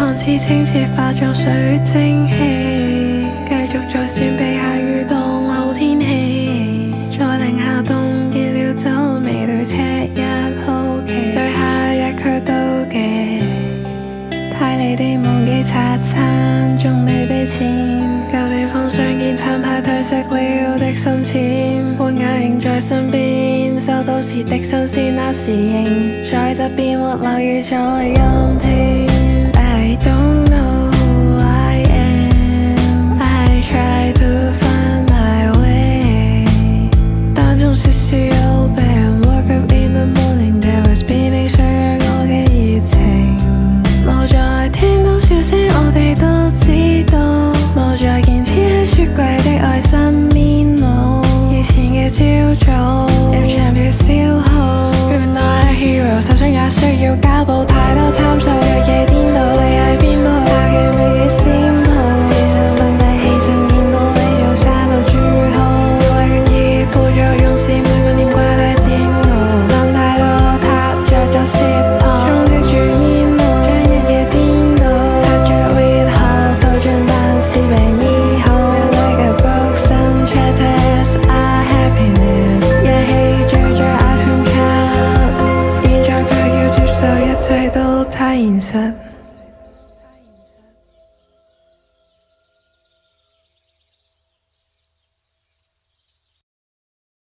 看似清澈化作水蒸氣，繼續在線被下雨當好天氣，在零下凍結了酒味，對赤日好奇，對夏日卻妒忌，太離地忘記茶餐仲未俾錢，舊地方相見餐牌褪色了的深淺，換眼仍在身邊，收到時的新鮮，那時仍在側邊，或留意在陰天。I don't know who I am, I try to find my way， 但總是 open woke up in the morning there was beating 削弱我嘅熱情，冇再聽到笑聲我哋都知道，冇再見黐喺雪櫃的愛身邊路，以前嘅朝早入場票消耗，原來係 hero 受傷也需要膠布，太多參數日夜顛倒，你喺邊度？下嘅未幾先鋪，自信奮力犧牲，見到你做山道朱號，為決意副作用是每晚念怪太煎熬，諗太多塌着咗攝泡，充斥住煙霧，將日夜顛倒，踏着裂後浮進但是病醫好 ，like a book some chapters are happiness， 一起追着 ice cream cup， 現在卻要接受一切都太現實。